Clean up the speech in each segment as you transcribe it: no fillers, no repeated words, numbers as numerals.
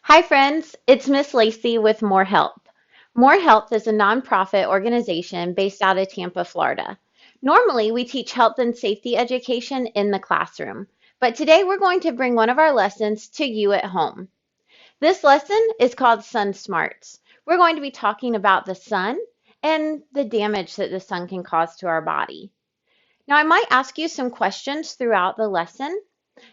Hi, friends. It's Miss Lacey with More Health. More Health is a nonprofit organization based out of Tampa, Florida. Normally, we teach health and safety education in the classroom, but today we're going to bring one of our lessons to you at home. This lesson is called Sun Smarts. We're going to be talking about the sun and the damage that the sun can cause to our body. Now, I might ask you some questions throughout the lesson.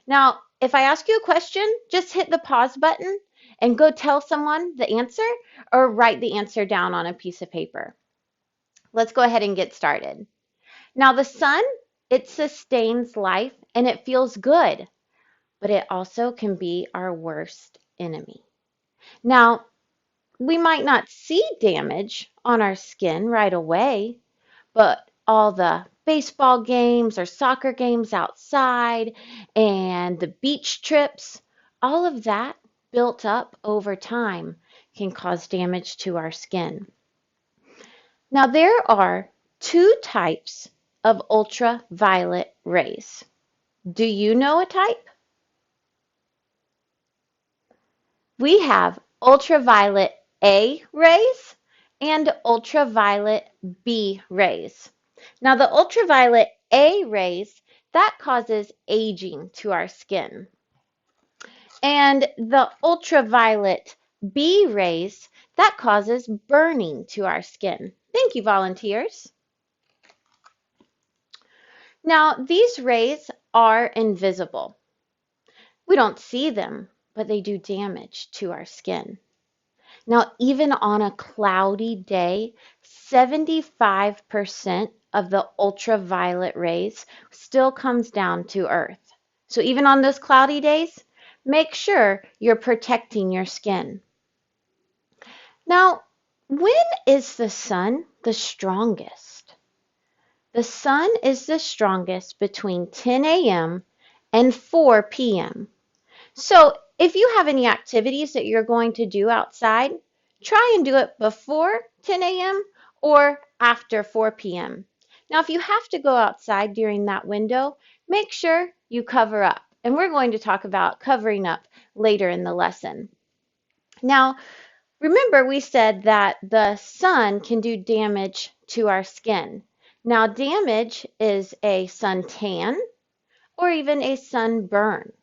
Now, if I ask you a question, just hit the pause button and go tell someone the answer or write the answer down on a piece of paper. Let's go ahead and get started. Now, the sun, it sustains life and it feels good, but it also can be our worst enemy. Now, we might not see damage on our skin right away, but all the baseball games or soccer games outside and the beach trips, all of that built up over time can cause damage to our skin. Now, there are two types of ultraviolet rays. Do you know a type? We have ultraviolet A rays and ultraviolet B rays. Now, the ultraviolet A rays, that causes aging to our skin. And the ultraviolet B rays, that causes burning to our skin. Thank you, volunteers. Now, these rays are invisible. We don't see them, but they do damage to our skin. Now, even on a cloudy day, 75% of the ultraviolet rays still comes down to Earth. So even on those cloudy days, make sure you're protecting your skin. Now, when is the sun the strongest? The sun is the strongest between 10 a.m. and 4 p.m. So if you have any activities that you're going to do outside, try and do it before 10 a.m. or after 4 p.m. Now, if you have to go outside during that window, make sure you cover up. And we're going to talk about covering up later in the lesson. Now, remember we said that the sun can do damage to our skin. Now, damage is a suntan or even a sunburn.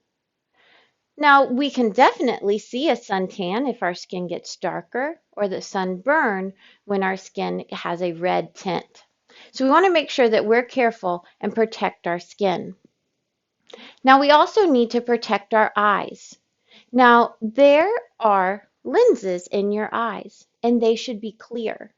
Now, we can definitely see a suntan if our skin gets darker, or the sunburn when our skin has a red tint. So we want to make sure that we're careful and protect our skin. Now, we also need to protect our eyes. Now, there are lenses in your eyes, and they should be clear.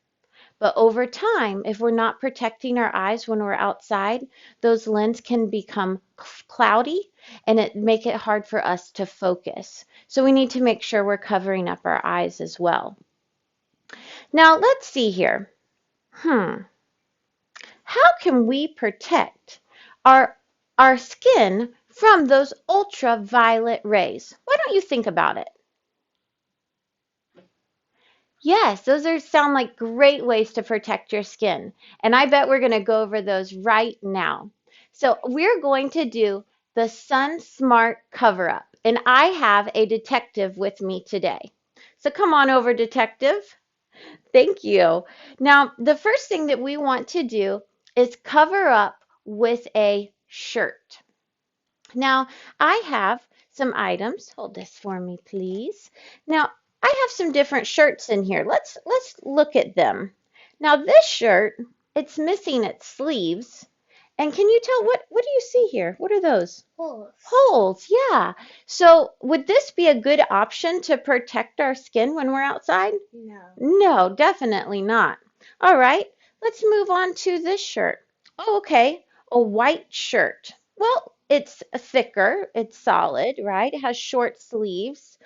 But over time, if we're not protecting our eyes when we're outside, those lenses can become cloudy and it make it hard for us to focus. So we need to make sure we're covering up our eyes as well. Now let's see here. How can we protect our our skin from those ultraviolet rays? Why don't you think about it? Yes, those sound like great ways to protect your skin. And I bet we're going to go over those right now. So we're going to do the Sun Smart cover up. And I have a detective with me today. So come on over, detective. Thank you. Now, the first thing that we want to do is cover up with a shirt. Now, I have some items. Hold this for me, please. Now, I have some different shirts in here. Let's look at them. Now, this shirt, it's missing its sleeves. And can you tell what do you see here? What are those? Holes. Holes, yeah. So, would this be a good option to protect our skin when we're outside? No. No, definitely not. All right, let's move on to this shirt. Oh, okay, a white shirt. Well, it's thicker, it's solid, right? It has short sleeves.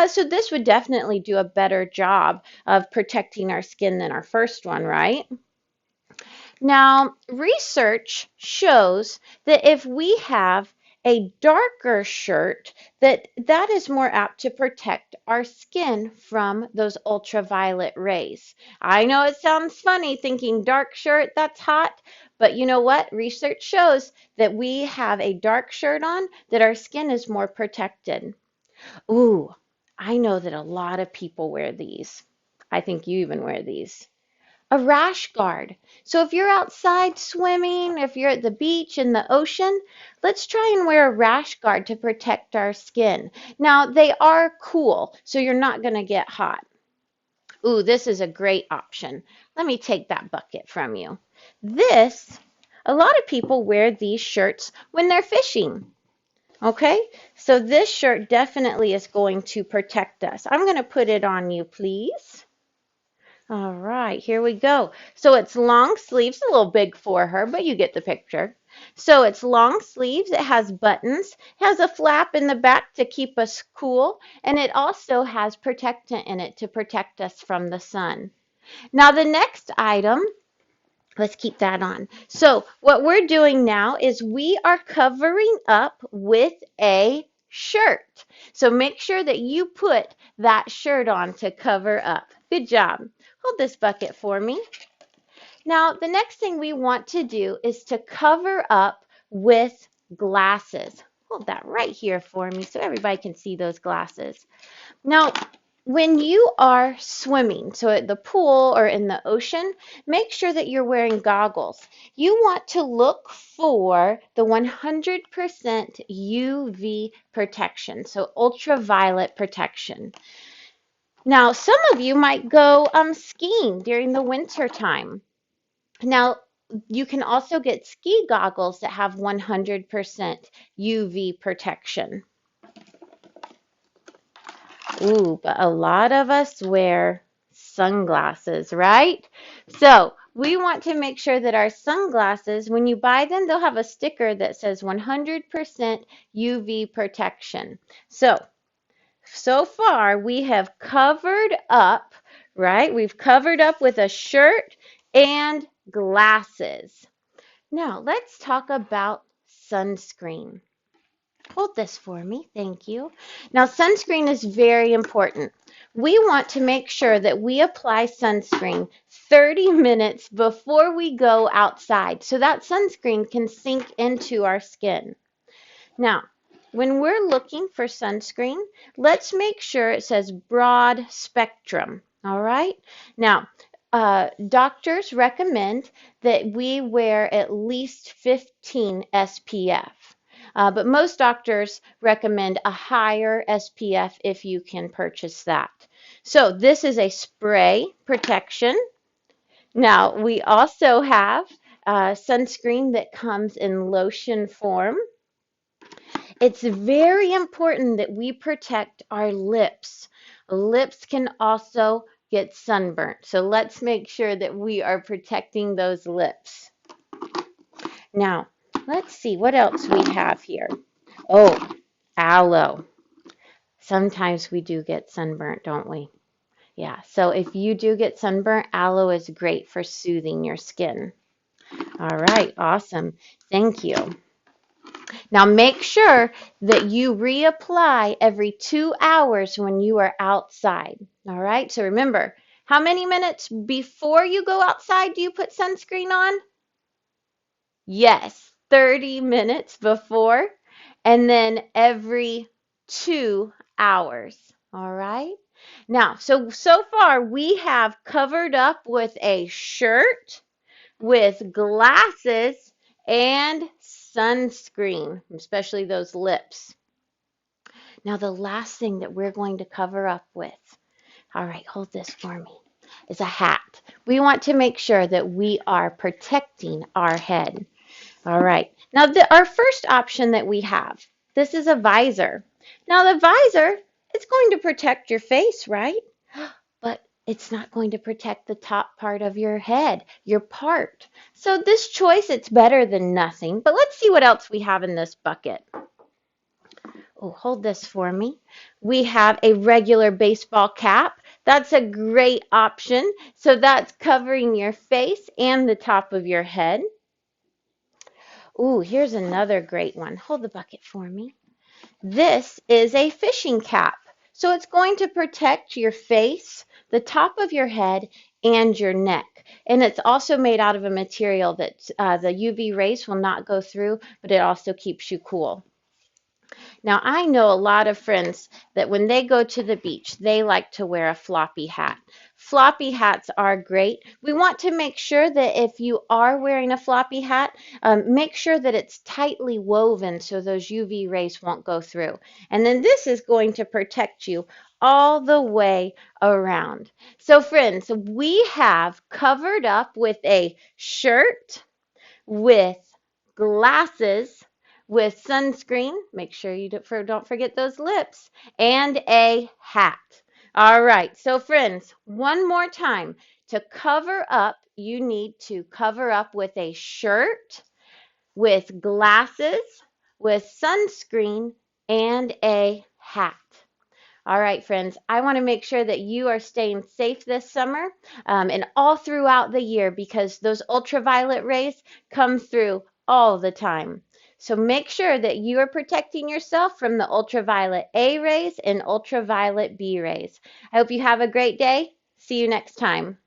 So this would definitely do a better job of protecting our skin than our first one, right? Now, research shows that if we have a darker shirt, that is more apt to protect our skin from those ultraviolet rays. I know it sounds funny thinking dark shirt, that's hot, but you know what? Research shows that we have a dark shirt on, that our skin is more protected. Ooh, I know that a lot of people wear these. I think you even wear these. A rash guard. So if you're outside swimming, if you're at the beach in the ocean, let's try and wear a rash guard to protect our skin. Now, they are cool, so you're not going to get hot. Ooh, this is a great option. Let me take that bucket from you. A lot of people wear these shirts when they're fishing. Okay, so this shirt definitely is going to protect us. I'm going to put it on you, please. All right, here we go. So it's long sleeves, a little big for her, but you get the picture. So it's long sleeves, it has buttons, has a flap in the back to keep us cool, and it also has protectant in it to protect us from the sun. Now the next item, let's keep that on. So what we're doing now is we are covering up with a shirt. So make sure that you put that shirt on to cover up. Good job. Hold this bucket for me. Now, the next thing we want to do is to cover up with glasses. Hold that right here for me so everybody can see those glasses. Now, when you are swimming, so at the pool or in the ocean, make sure that you're wearing goggles. You want to look for the 100% UV protection, so ultraviolet protection. Now, some of you might go skiing during the winter time. Now, you can also get ski goggles that have 100% UV protection. Ooh, but a lot of us wear sunglasses, right? So we want to make sure that our sunglasses, when you buy them, they'll have a sticker that says 100% UV protection. So far we have covered up, right? We've covered up with a shirt and glasses. Now let's talk about sunscreen. Hold this for me, thank you. Now, sunscreen is very important. We want to make sure that we apply sunscreen 30 minutes before we go outside so that sunscreen can sink into our skin. Now, when we're looking for sunscreen, let's make sure it says broad spectrum, all right? Now, doctors recommend that we wear at least 15 SPF. But most doctors recommend a higher SPF if you can purchase that. So this is a spray protection. Now, we also have sunscreen that comes in lotion form. It's very important that we protect our lips. Lips can also get sunburnt. So let's make sure that we are protecting those lips. Now, let's see what else we have here. Oh, aloe. Sometimes we do get sunburnt, don't we? Yeah, so if you do get sunburnt, aloe is great for soothing your skin. All right, awesome. Thank you. Now make sure that you reapply every 2 hours when you are outside. All right, so remember, how many minutes before you go outside do you put sunscreen on? Yes, 30 minutes before, and then every 2 hours. All right. Now, so far we have covered up with a shirt, with glasses, and sunscreen, especially those lips. Now, the last thing that we're going to cover up with, all right, hold this for me, is a hat. We want to make sure that we are protecting our head. All right. Now, our first option that we have, this is a visor. Now, the visor, it's going to protect your face, right? But it's not going to protect the top part of your head, your part. So this choice, it's better than nothing. But let's see what else we have in this bucket. Oh, hold this for me. We have a regular baseball cap. That's a great option. So that's covering your face and the top of your head. Ooh, here's another great one. Hold the bucket for me. This is a fishing cap. So it's going to protect your face, the top of your head, and your neck. And it's also made out of a material that the UV rays will not go through, but it also keeps you cool. Now, I know a lot of friends that when they go to the beach, they like to wear a floppy hat. Floppy hats are great. We want to make sure that if you are wearing a floppy hat, make sure that it's tightly woven so those UV rays won't go through. And then this is going to protect you all the way around. So, friends, we have covered up with a shirt, with glasses, with sunscreen. Make sure you don't forget those lips, and a hat. All right, so friends, one more time. To cover up, you need to cover up with a shirt, with glasses, with sunscreen, and a hat. All right, friends, I want to make sure that you are staying safe this summer and all throughout the year because those ultraviolet rays come through all the time. So make sure that you are protecting yourself from the ultraviolet A rays and ultraviolet B rays. I hope you have a great day. See you next time.